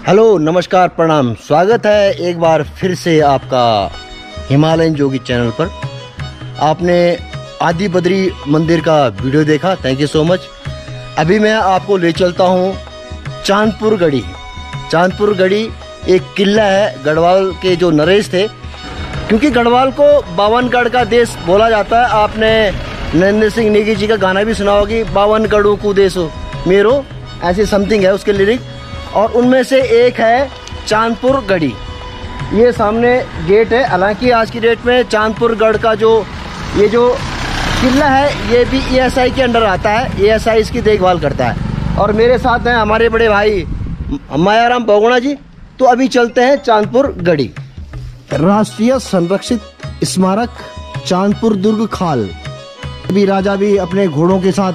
Hello, नमस्कार, प्रणाम। स्वागत है एक बार फिर से आपका हिमालयन जोगी चैनल पर। आपने आदि बद्री मंदिर का वीडियो देखा, थैंक यू सो मच। अभी मैं आपको ले चलता हूँ चांदपुर गढ़ी। चांदपुर गढ़ी एक किला है गढ़वाल के जो नरेश थे, क्योंकि गढ़वाल को 52 गढ़ का देश बोला जाता है। आपने नरेंद्र सिंह नेगी जी का गाना भी सुना होगी, 52 गढ़ों को देशो मेरो, ऐसे समथिंग है उसके लिरिक। और उनमें से एक है चांदपुर गढ़ी। ये सामने गेट है। हालांकि आज की डेट में चांदपुर गढ़ का जो किला है ये भी ESI के अंडर आता है। ESI इसकी देखभाल करता है। और मेरे साथ हैं हमारे बड़े भाई मायाराम बहुगुणा जी। तो अभी चलते हैं चांदपुर गढ़ी। राष्ट्रीय संरक्षित स्मारक चांदपुर दुर्ग खाल। अभी राजा भी अपने घोड़ों के साथ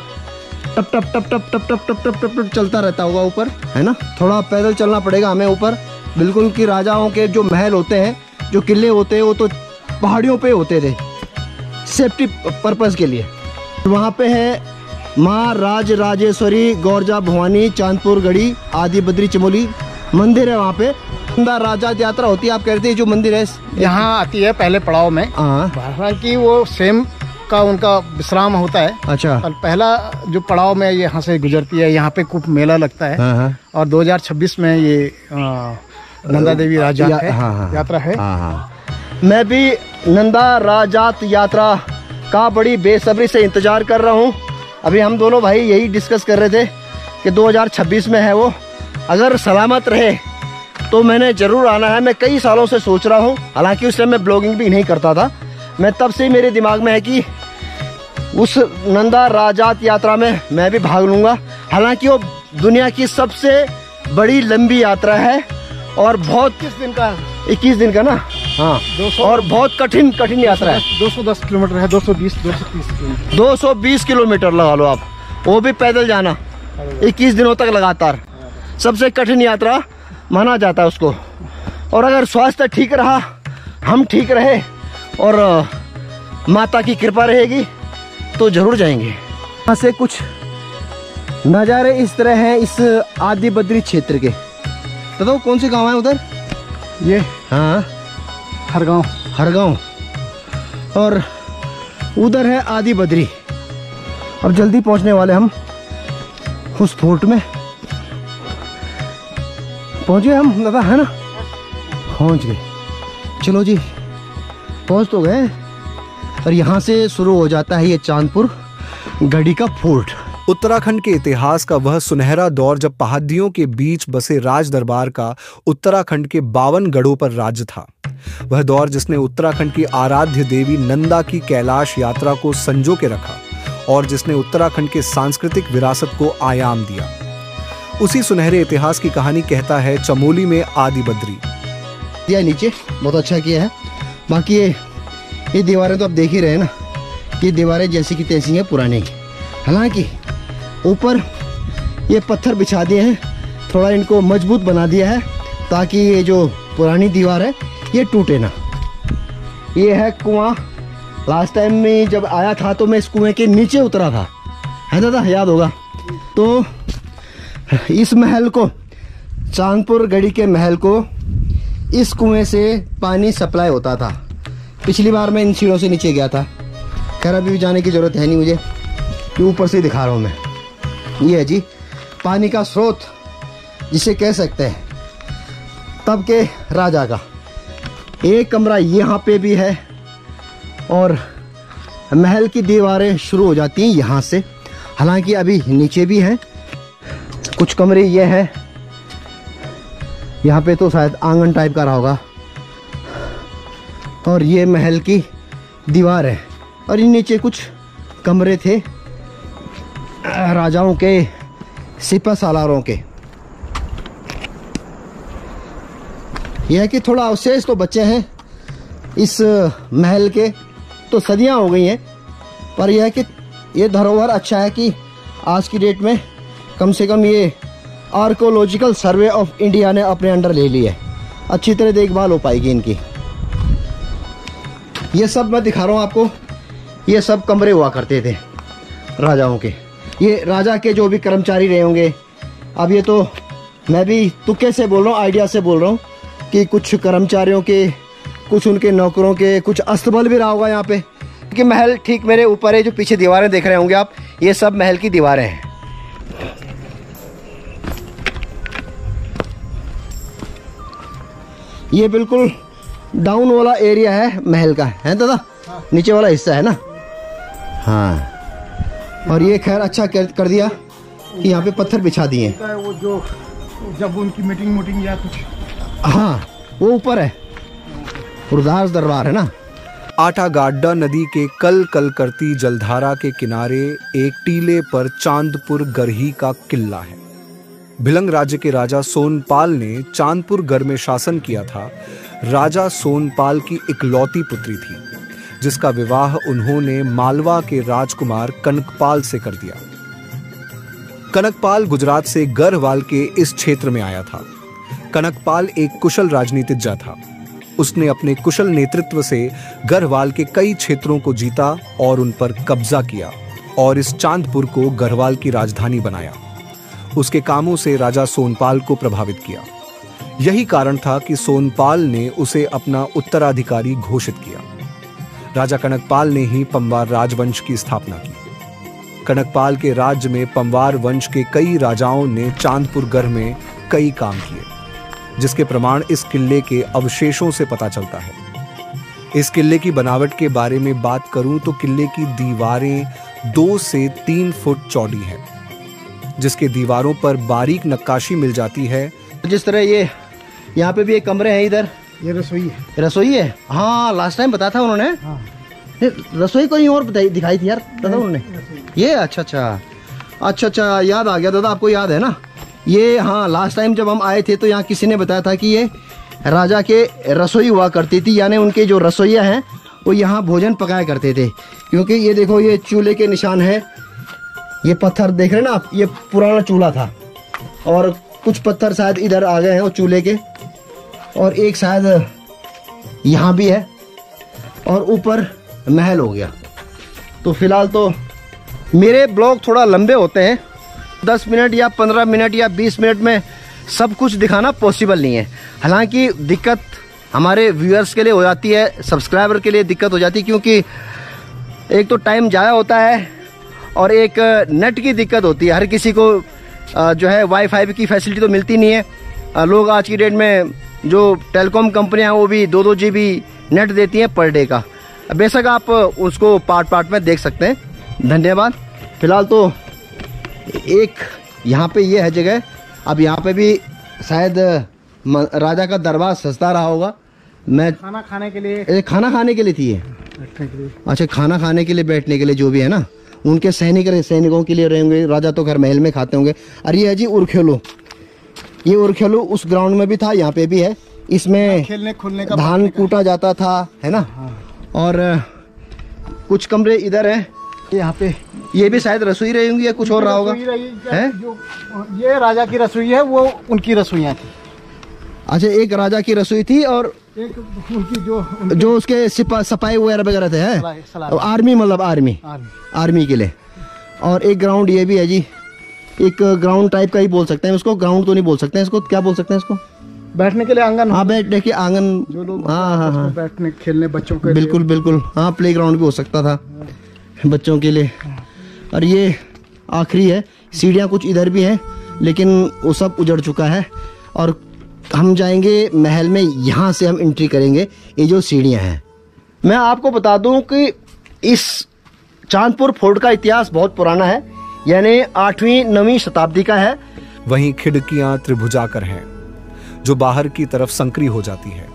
टप टप टप टप टप टप टप टप टप टप चलता रहता होगा ऊपर, है ना। थोड़ा पैदल चलना पड़ेगा हमें ऊपर, बिल्कुल कि राजाओं के जो महल होते हैं, जो किले होते हैं, वो तो पहाड़ियों पे होते थे सेफ्टी पर्पस के लिए। वहाँ पे है माँ राज राजेश्वरी गौरजा भवानी चांदपुर गढ़ी आदि बद्री चमोली मंदिर है। वहाँ पे नंदा राजा यात्रा होती है। आप कहते हैं जो मंदिर है यहाँ आती है पहले पड़ाव में। हालांकि वो सेम का उनका विश्राम होता है। अच्छा। और पहला जो पड़ाव में यहाँ से गुजरती है, यहाँ पे कुंभ मेला लगता है। और 2026 में ये नंदा देवी राजात यात्रा है। मैं भी नंदा राजात यात्रा का बड़ी बेसब्री से इंतजार कर रहा हूँ। अभी हम दोनों भाई यही डिस्कस कर रहे थे कि 2026 में है वो, अगर सलामत रहे तो मैंने जरूर आना है। मैं कई सालों से सोच रहा हूँ। हालांकि उस समय मैं ब्लॉगिंग भी नहीं करता था। मैं तब से मेरे दिमाग में है कि उस नंदा राजात यात्रा में मैं भी भाग लूंगा। हालांकि वो दुनिया की सबसे बड़ी लंबी यात्रा है और बहुत 21 दिन का ना। हाँ, और बहुत कठिन यात्रा है। 210 किलोमीटर है। 220 किलोमीटर लगा लो आप, वो भी पैदल जाना 21 दिनों तक लगातार। सबसे कठिन यात्रा माना जाता है उसको। और अगर स्वास्थ्य ठीक रहा, हम ठीक रहे और माता की कृपा रहेगी तो जरूर जाएंगे। यहाँ से कुछ नज़ारे इस तरह हैं इस आदि बद्री क्षेत्र के। बताओ कौन से गांव है उधर? ये हाँ, हरगांव। और उधर है आदि बद्री। और जल्दी पहुंचने वाले हम उस फोर्ट में। पहुंच गए हम दादा, है ना? पहुंच गए। चलो जी, पहुंच तो गए। और यहाँ से शुरू हो जाता है ये चांदपुर गढ़ी का फोर्ट। उत्तराखंड के इतिहास का वह सुनहरा दौर जब पहाड़ियों के बीच बसे राज दरबार का उत्तराखंड के 52 गढ़ों पर राज्य था। वह दौर जिसने उत्तराखंड की आराध्य देवी नंदा की कैलाश यात्रा को संजो के रखा और जिसने उत्तराखंड के सांस्कृतिक विरासत को आयाम दिया। उसी सुनहरे इतिहास की कहानी कहता है चमोली में आदि बद्री। दिया नीचे बहुत अच्छा किया है। बाकी ये दीवारें तो आप देख ही रहे हैं ना, ये दीवारें जैसी की तैसी हैं पुरानी। हालांकि ऊपर ये पत्थर बिछा दिए हैं, थोड़ा इनको मजबूत बना दिया है ताकि ये जो पुरानी दीवार है ये टूटे ना। ये है कुआं। लास्ट टाइम में जब आया था तो मैं इस कुएं के नीचे उतरा था, है दादा, याद होगा। तो इस महल को, चांदपुर गढ़ी के महल को, इस कुएं से पानी सप्लाई होता था। पिछली बार मैं इन सीढ़ों से नीचे गया था। खैर अभी भी जाने की ज़रूरत है नहीं मुझे, ये ऊपर से दिखा रहा हूँ मैं। ये है जी पानी का स्रोत जिसे कह सकते हैं तब के राजा का। एक कमरा यहाँ पे भी है और महल की दीवारें शुरू हो जाती हैं यहाँ से। हालांकि अभी नीचे भी हैं कुछ कमरे। ये है यहाँ पे तो शायद आंगन टाइप का रहा होगा। और ये महल की दीवार है। और ये नीचे कुछ कमरे थे राजाओं के, सिपह सालारों के। यह है कि थोड़ा अवशेष तो बचे हैं इस महल के, तो सदियां हो गई हैं। पर यह है कि ये धरोहर अच्छा है कि आज की डेट में कम से कम ये आर्कोलॉजिकल सर्वे ऑफ इंडिया ने अपने अंडर ले ली है। अच्छी तरह देखभाल हो पाएगी इनकी। ये सब मैं दिखा रहा हूँ आपको, ये सब कमरे हुआ करते थे राजाओं के। ये राजा के जो भी कर्मचारी रहे होंगे। अब ये तो मैं भी तुक्के से बोल रहा हूँ, आइडिया से बोल रहा हूँ कि कुछ कर्मचारियों के, कुछ उनके नौकरों के, कुछ अस्तबल भी रहा होगा यहाँ पे, क्योंकि महल ठीक मेरे ऊपर है। जो पीछे दीवारें देख रहे होंगे आप, ये सब महल की दीवारें हैं। ये बिल्कुल डाउन वाला एरिया है महल का, है दादा? हाँ। नीचे वाला हिस्सा है ना। हाँ, और ये खैर अच्छा कर दिया कि यहाँ पे पत्थर बिछा दिए। वो जो जब उनकी मीटिंग या कुछ, हाँ वो ऊपर है, उदास दरबार है ना। आटागाड्डा नदी के कल कल करती जलधारा के किनारे एक टीले पर चांदपुर गढ़ी का किला है। भिलंग राज्य के राजा सोनपाल ने चांदपुर गढ़ में शासन किया था। राजा सोनपाल की इकलौती पुत्री थी, जिसका विवाह उन्होंने मालवा के राजकुमार कनकपाल से कर दिया। कनकपाल गुजरात से गढ़वाल के इस क्षेत्र में आया था। कनकपाल एक कुशल राजनीतिज्ञ था। उसने अपने कुशल नेतृत्व से गढ़वाल के कई क्षेत्रों को जीता और उन पर कब्जा किया और इस चांदपुर को गढ़वाल की राजधानी बनाया। उसके कामों से राजा सोनपाल को प्रभावित किया। यही कारण था कि सोनपाल ने उसे अपना उत्तराधिकारी घोषित किया। राजा कनकपाल ने ही पंवार राजवंश की स्थापना की। कनकपाल के राज्य में पंवार वंश के कई राजाओं ने चांदपुर गढ़ में कई काम किए, जिसके प्रमाण इस किले के अवशेषों से पता चलता है। इस किले की बनावट के बारे में बात करूं तो किले की दीवारें 2 से 3 फुट चौड़ी हैं, जिसके दीवारों पर बारीक नक्काशी मिल जाती है। जिस तरह ये यहाँ पे भी एक कमरे हैं, इधर ये रसोई है। रसोई है, हाँ लास्ट टाइम बताया था उन्होंने। हाँ। रसोई कोई और दिखाई थी यार दादा उन्होंने। ये अच्छा याद आ गया दादा, आपको याद है ना ये? हाँ, लास्ट टाइम जब हम आए थे तो यहाँ किसी ने बताया था कि ये राजा के रसोई हुआ करती थी, यानी उनके जो रसोइया हैं वो यहाँ भोजन पकाया करते थे। क्योंकि ये देखो, ये चूल्हे के निशान है, ये पत्थर देख रहे हैं ना आप, ये पुराना चूल्हा था और कुछ पत्थर शायद इधर आ गए हैं वो चूल्हे के, और एक शायद यहाँ भी है, और ऊपर महल हो गया। तो फिलहाल तो मेरे ब्लॉग थोड़ा लंबे होते हैं, 10 मिनट या 15 मिनट या 20 मिनट में सब कुछ दिखाना पॉसिबल नहीं है। हालांकि दिक्कत हमारे व्यूअर्स के लिए हो जाती है, सब्सक्राइबर के लिए दिक्कत हो जाती है, क्योंकि एक तो टाइम ज़ाया होता है और एक नेट की दिक्कत होती है। हर किसी को जो है वाईफाई की फैसिलिटी तो मिलती नहीं है। लोग आज की डेट में जो टेलीकॉम कंपनियां वो भी 2-2 GB नेट देती हैं पर डे का। बेशक आप उसको पार्ट में देख सकते हैं। धन्यवाद। फिलहाल तो एक यहाँ पे ये है जगह, अब यहाँ पे भी शायद राजा का दरबार सजता रहा होगा। मैं खाना खाने के लिए, खाना खाने के लिए थी ये? अच्छा, खाना खाने के लिए, बैठने के लिए जो भी है ना, उनके सैनिकों के लिए रहेंगे। राजा तो घर महल में खाते होंगे। अरे ये है जी उरखेलो, ये उरखेलो उस ग्राउंड में भी था, यहाँ पे भी है। इसमें खेलने खुलने का धान कूटा जाता था, है ना। हाँ। और कुछ कमरे इधर हैं, यहाँ पे ये भी शायद रसोई रही होंगी या कुछ और रहा होगा। जो ये राजा की रसोई है, वो उनकी रसोइयाँ थी। अच्छा, एक राजा की रसोई थी और एक उनकी जो उसके सफाई वगैरह थे, है आर्मी, मतलब आर्मी के लिए। और एक ग्राउंड ये भी है जी, एक ग्राउंड टाइप का ही बोल सकते हैं उसको, ग्राउंड तो नहीं बोल सकते हैं इसको, क्या बोल सकते हैं इसको? बैठने के लिए आंगन। हाँ, बैठने के आंगन, जो लोग हाँ बैठने खेलने बच्चों के, बिल्कुल हाँ, प्ले ग्राउंड भी हो सकता था बच्चों के लिए। और ये आखिरी है, सीढ़ियाँ कुछ इधर भी हैं लेकिन वो सब उजड़ चुका है। और हम जाएंगे महल में, यहाँ से हम एंट्री करेंगे। ये जो सीढ़ियाँ हैं, मैं आपको बता दूं कि इस चांदपुर फोर्ट का इतिहास बहुत पुराना है, यानी 8वीं-9वीं शताब्दी का है। वहीं खिड़कियां त्रिभुजाकर हैं जो बाहर की तरफ संकरी हो जाती है।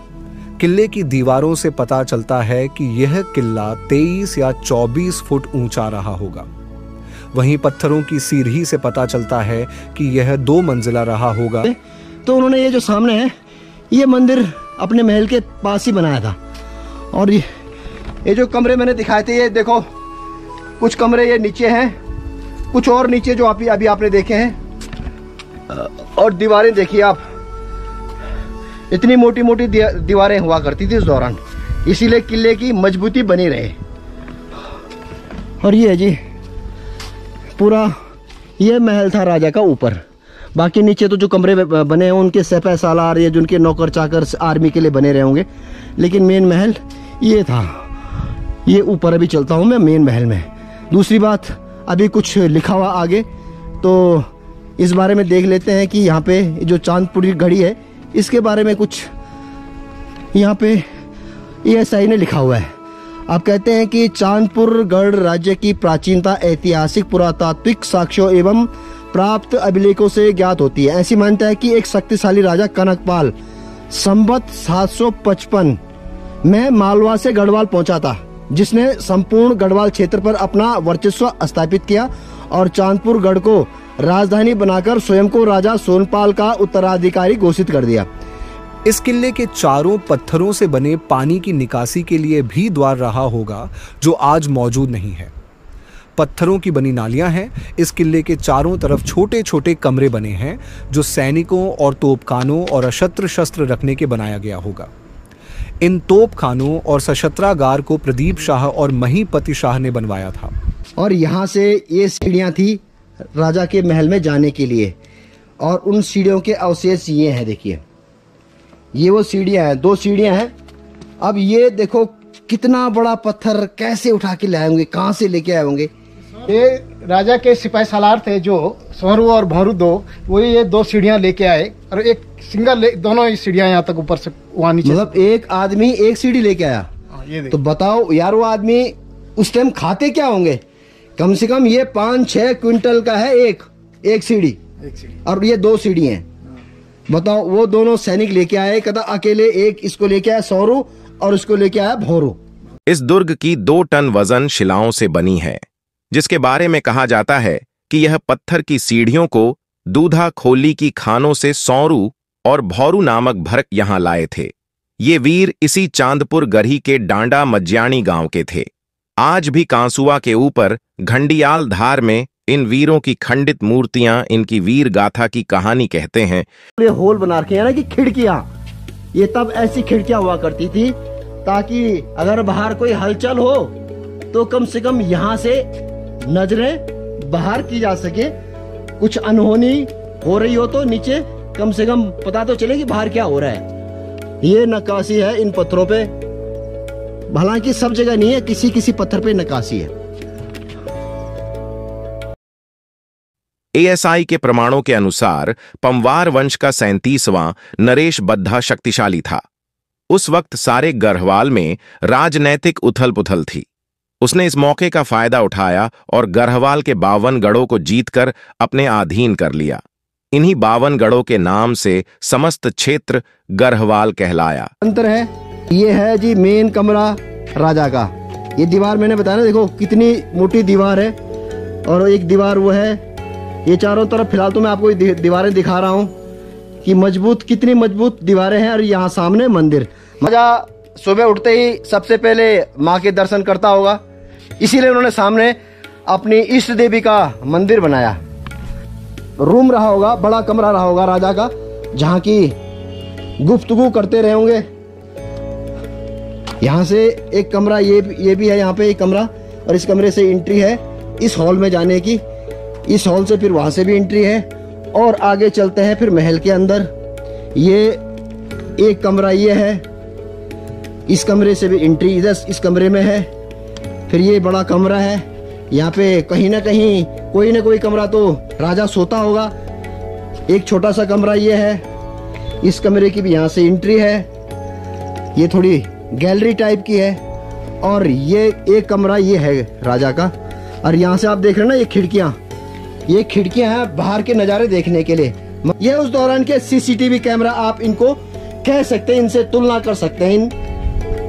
किले की दीवारों से पता चलता है कि यह किला 23 या 24 फुट ऊंचा रहा होगा। वहीं पत्थरों की सीढ़ी से पता चलता है कि यह 2 मंजिला रहा होगा। तो उन्होंने ये जो सामने है, ये मंदिर अपने महल के पास ही बनाया था। और ये जो कमरे मैंने दिखाए थे, ये देखो कुछ कमरे ये नीचे हैं, कुछ और नीचे जो अभी आपने देखे हैं। और दीवारें देखिए आप, इतनी मोटी मोटी दीवारें हुआ करती थी उस दौरान, इसीलिए किले की मजबूती बनी रहे। और ये है जी पूरा, ये महल था राजा का ऊपर। बाकी नीचे तो जो कमरे बने हैं उनके सपह सालार या जिनके नौकर चाकर आर्मी के लिए बने रहे होंगे, लेकिन मेन महल ये था। ये ऊपर अभी चलता हूँ मैं मेन महल में। दूसरी बात, अभी कुछ लिखा हुआ आगे, तो इस बारे में देख लेते हैं कि यहाँ पे जो चांदपुरी घड़ी है इसके बारे में कुछ यहाँ पे ESI ने लिखा हुआ है। आप कहते हैं कि चांदपुर गढ़ राज्य की प्राचीनता ऐतिहासिक पुरातात्विक साक्ष्यों एवं प्राप्त अभिलेखों से ज्ञात होती है। ऐसी मान्यता है कि एक शक्तिशाली राजा कनकपाल संवत 755 में मालवा से गढ़वाल पहुंचा था, जिसने संपूर्ण गढ़वाल क्षेत्र पर अपना वर्चस्व स्थापित किया और चांदपुर गढ़ को राजधानी बनाकर स्वयं को राजा सोनपाल का उत्तराधिकारी घोषित कर दिया। इस किले के चारों पत्थरों से बने पानी की निकासी के लिए भी द्वार रहा होगा, जो आज मौजूद नहीं है। पत्थरों की बनी नालियां हैं। इस किले के चारों तरफ छोटे छोटे कमरे बने हैं, जो सैनिकों और तोपखानों और अशस्त्र शस्त्र रखने के बनाया गया होगा। इन तोपखानों और सशस्त्रागार को प्रदीप शाह और महीपति शाह ने बनवाया था। और यहाँ से ये सीढ़ियाँ थी राजा के महल में जाने के लिए, और उन सीढ़ियों के अवशेष ये हैं। देखिए, ये वो सीढ़ियाँ हैं, 2 सीढ़ियाँ हैं। अब ये देखो कितना बड़ा पत्थर कैसे उठा के लाए होंगे, कहाँ से लेके आए होंगे। ये राजा के सिपाही सालार थे जो सोहरू और भौरू 2, वही ये 2 सीढ़ियाँ लेके आए और एक सिंगल दोनों ही सीढ़ियाँ यहाँ तक ऊपर से वहाँ नीचे। मतलब एक आदमी एक सीढ़ी लेके आया। ये तो बताओ यार, वो आदमी उस टाइम खाते क्या होंगे। कम से कम ये 5-6 क्विंटल का है एक सीढ़ी, और ये 2 सीढ़ी हैं। बताओ, वो दोनों सैनिक लेके आए, कहता अकेले एक इसको लेके आया सोरू और उसको लेके आया भौरू। इस दुर्ग की 2 टन वजन शिलाओं से बनी है, जिसके बारे में कहा जाता है कि यह पत्थर की सीढ़ियों को दूधा खोली की खानों से सौरू और भौरू नामक भरक यहां लाए थे। ये वीर इसी चांदपुर गढ़ी के डांडा मज्जानी गांव के थे। आज भी कांसुआ के ऊपर घंडियाल धार में इन वीरों की खंडित मूर्तियां इनकी वीर गाथा की कहानी कहते हैं। ये होल बना रखे हैं ना कि खिड़कियां, ये तब ऐसी खिड़कियां हुआ करती थी ताकि अगर बाहर कोई हलचल हो तो कम से कम यहाँ से नजरें बाहर की जा सके। कुछ अनहोनी हो रही हो तो नीचे कम से कम पता तो चले कि बाहर क्या हो रहा है। ये नक्काशी है इन पत्थरों पे, हालांकि सब जगह नहीं है, किसी किसी पत्थर पे नक्काशी है। ASI के प्रमाणों के अनुसार पंवार वंश का 37वां नरेश बद्धा शक्तिशाली था। उस वक्त सारे गढ़वाल में राजनैतिक उथल पुथल थी। उसने इस मौके का फायदा उठाया और गढ़वाल के 52 गढ़ों को जीतकर अपने अधीन कर लिया। इन्हीं 52 गढ़ों के नाम से समस्त क्षेत्र गढ़वाल कहलाया। अंतर है, ये है जी मेन कमरा राजा का। ये दीवार मैंने बताया ना, देखो कितनी मोटी दीवार है, और एक दीवार वो है। ये चारों तरफ फिलहाल तो मैं आपको दीवारें दिखा रहा हूँ कि मजबूत, कितनी मजबूत दीवारें हैं। और यहाँ सामने मंदिर। राजा सुबह उठते ही सबसे पहले माँ के दर्शन करता होगा, इसीलिए उन्होंने सामने अपनी इष्ट देवी का मंदिर बनाया। रूम रहा होगा, बड़ा कमरा रहा होगा राजा का, जहाँ की गुफ्तगू करते रहे होंगे। यहाँ से एक कमरा ये भी है, यहाँ पे एक कमरा, और इस कमरे से एंट्री है इस हॉल में जाने की। इस हॉल से फिर वहां से भी एंट्री है, और आगे चलते हैं फिर महल के अंदर। ये एक कमरा ये है, इस कमरे से भी एंट्री इधर इस कमरे में है। फिर ये बड़ा कमरा है, यहाँ पे कहीं ना कहीं कोई ना कोई कमरा तो राजा सोता होगा। एक छोटा सा कमरा ये है, इस कमरे की भी यहाँ से एंट्री है। ये थोड़ी गैलरी टाइप की है, और ये एक कमरा ये है राजा का। और यहाँ से आप देख रहे हैं ना, ये खिड़कियां हैं बाहर के नज़ारे देखने के लिए। ये उस दौरान के CCTV कैमरा आप इनको कह सकते हैं, इनसे तुलना कर सकते हैं इन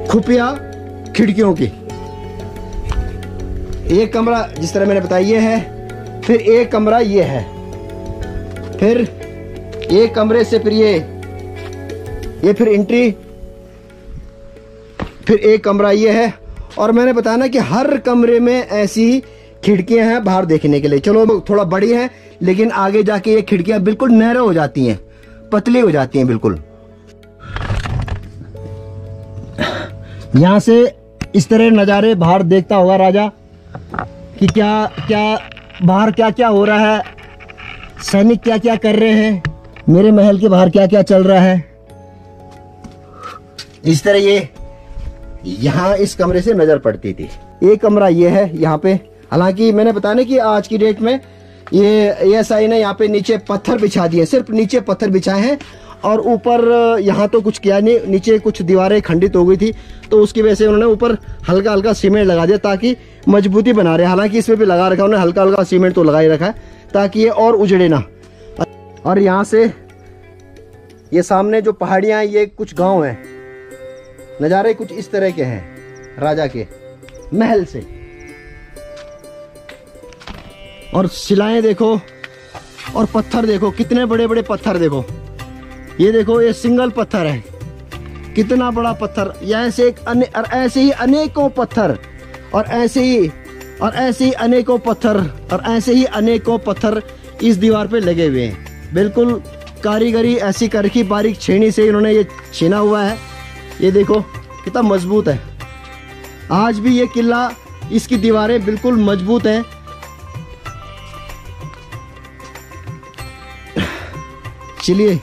खुफिया खिड़कियों की। एक कमरा जिस तरह मैंने बताया ये है, फिर एक कमरा ये है, फिर एक कमरे से फिर ये फिर एंट्री, फिर एक कमरा ये है। और मैंने बताया ना कि हर कमरे में ऐसी खिड़कियां हैं बाहर देखने के लिए। चलो थोड़ा बड़ी है, लेकिन आगे जाके ये खिड़कियां बिल्कुल नैरो हो जाती हैं, पतली हो जाती हैं बिल्कुल। यहां से इस तरह नज़ारे बाहर देखता होगा राजा कि क्या क्या बाहर क्या क्या हो रहा है। सैनिक क्या क्या कर रहे हैं, मेरे महल के बाहर क्या क्या चल रहा है। इस तरह ये यहाँ इस कमरे से नजर पड़ती थी। एक कमरा ये है यहाँ पे। हालांकि मैंने बताया कि आज की डेट में ये ASI ने यहाँ पे नीचे पत्थर बिछा दिए, सिर्फ नीचे पत्थर बिछाए हैं और ऊपर यहाँ तो कुछ किया नहीं। नीचे कुछ दीवारें खंडित हो गई थी तो उसकी वजह से उन्होंने ऊपर हल्का हल्का सीमेंट लगा दिया ताकि मजबूती बना रहे। हालांकि इसमें भी लगा रखा उन्होंने, हल्का हल्का सीमेंट तो लगा ही रखा है ताकि ये और उजड़े ना। और यहाँ से ये सामने जो पहाड़ियाँ हैं ये कुछ गाँव हैं। नज़ारे कुछ इस तरह के हैं राजा के महल से। और शिलाएं देखो और पत्थर देखो, कितने बड़े बड़े पत्थर देखो। ये देखो ये सिंगल पत्थर है, कितना बड़ा पत्थर। ऐसे ही अनेकों पत्थर और ऐसे ही अनेकों पत्थर और ऐसे ही अनेकों पत्थर इस दीवार पे लगे हुए हैं। बिल्कुल कारीगरी ऐसी करके बारीक छेनी से इन्होंने ये छीना हुआ है। ये देखो कितना मजबूत है। आज भी ये किला, इसकी दीवारें बिल्कुल मजबूत हैं। चलिए,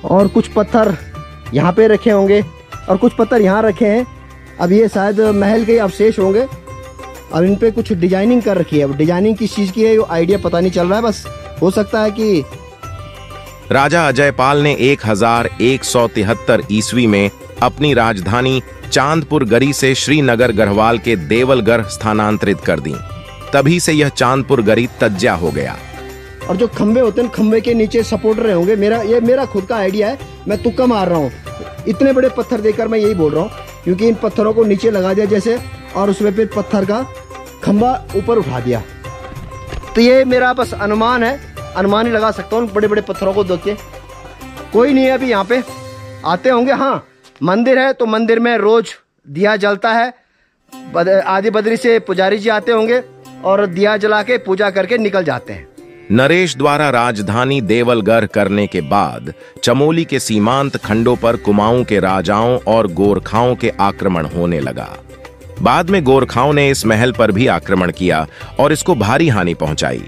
और कुछ पत्थर यहाँ पे रखे होंगे और कुछ पत्थर यहाँ रखे हैं। अब ये शायद महल के अवशेष होंगे। अब इन पे कुछ डिजाइनिंग कर रखी है। अब डिजाइनिंग किस चीज की है वो आइडिया पता नहीं चल रहा है। बस हो सकता है कि राजा अजयपाल ने 1173 ईस्वी में अपनी राजधानी चांदपुर गरी से श्रीनगर गढ़वाल के देवलगढ़ स्थानांतरित कर दी। तभी से यह चांदपुर गरी तज्जा हो गया। और जो खंबे होते हैं, खंबे के नीचे सपोर्ट रहे होंगे। ये मेरा खुद का आइडिया है, मैं तुक्का मार रहा हूँ। इतने बड़े पत्थर देखकर मैं यही बोल रहा हूँ, क्योंकि इन पत्थरों को नीचे लगा दिया जैसे, और उसमें फिर पत्थर का खंबा ऊपर उठा दिया। तो ये मेरा बस अनुमान है, अनुमान ही लगा सकता हूँ बड़े बड़े पत्थरों को देख के। कोई नहीं है अभी यहाँ पे, आते होंगे। हाँ, मंदिर है तो मंदिर में रोज दिया जलता है। आदि बद्री से पुजारी जी आते होंगे और दिया जला के पूजा करके निकल जाते हैं। नरेश द्वारा राजधानी देवलगढ़ करने के बाद चमोली के सीमांत खंडों पर कुमाऊं के राजाओं और गोरखाओं के आक्रमण होने लगा। बाद में गोरखाओं ने इस महल पर भी आक्रमण किया और इसको भारी हानि पहुंचाई।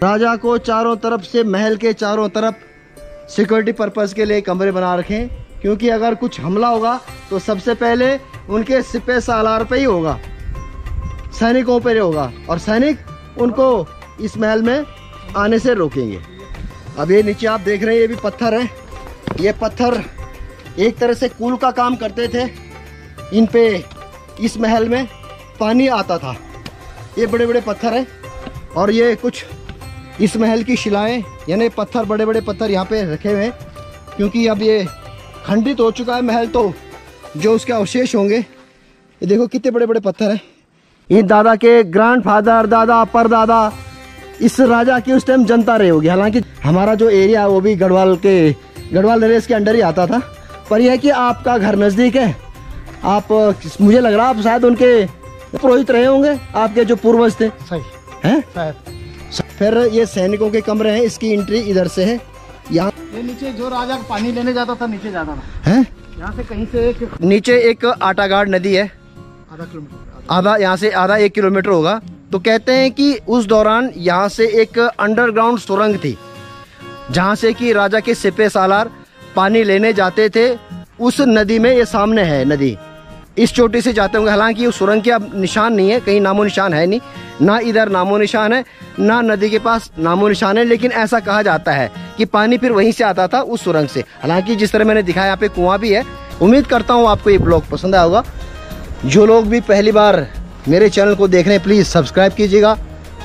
राजा को चारों तरफ से, महल के चारों तरफ सिक्योरिटी पर्पस के लिए कमरे बना रखे, क्योंकि अगर कुछ हमला होगा तो सबसे पहले उनके सिपह सालार पे ही होगा, सैनिकों पे होगा, और सैनिक उनको इस महल में आने से रोकेंगे। अब ये नीचे आप देख रहे हैं, ये भी पत्थर है। ये पत्थर एक तरह से कुल का काम करते थे। इन पे इस महल में पानी आता था। ये बड़े बड़े पत्थर हैं और ये कुछ इस महल की शिलाएं, यानी पत्थर, बड़े बड़े पत्थर यहाँ पे रखे हुए हैं, क्योंकि अब ये खंडित हो चुका है महल, तो जो उसके अवशेष होंगे। ये देखो कितने बड़े बड़े पत्थर हैं। ये दादा के ग्रैंडफादर, दादा, परदादा इस राजा की उस टाइम जनता रही होगी। हालांकि हमारा जो एरिया है वो भी गढ़वाल नरेश के अंडर ही आता था, पर यह है कि आपका घर नज़दीक है। आप, मुझे लग रहा है आप शायद उनके पुरोहित रहे होंगे, आपके जो पूर्वज थे। सही हैं? फिर ये सैनिकों के कमरे हैं, इसकी एंट्री इधर से है। यहाँ ये नीचे जो राजा पानी लेने जाता था, नीचे जाता था। हैं? यहाँ से कहीं से नीचे एक आटागाड़ नदी है, आधा किलोमीटर, आधा, यहाँ से आधा 1 किलोमीटर होगा। तो कहते हैं कि उस दौरान यहाँ से एक अंडरग्राउंड सुरंग थी, जहाँ से कि राजा के सिपह सालार पानी लेने जाते थे। उस नदी में, ये सामने है नदी, इस चोटी से जाते होंगे। हालांकि उस सुरंग के अब निशान नहीं है, कहीं नामो निशान है नहीं, ना इधर नामो निशान है, ना नदी के पास नामो निशान है। लेकिन ऐसा कहा जाता है कि पानी फिर वहीं से आता था, उस सुरंग से। हालांकि जिस तरह मैंने दिखाया, यहाँ पे कुआं भी है। उम्मीद करता हूँ आपको ये ब्लॉग पसंद आया होगा। जो लोग भी पहली बार मेरे चैनल को देख रहे हैं प्लीज़ सब्सक्राइब कीजिएगा,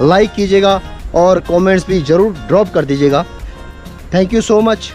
लाइक कीजिएगा और कमेंट्स भी ज़रूर ड्रॉप कर दीजिएगा। Thank you so much.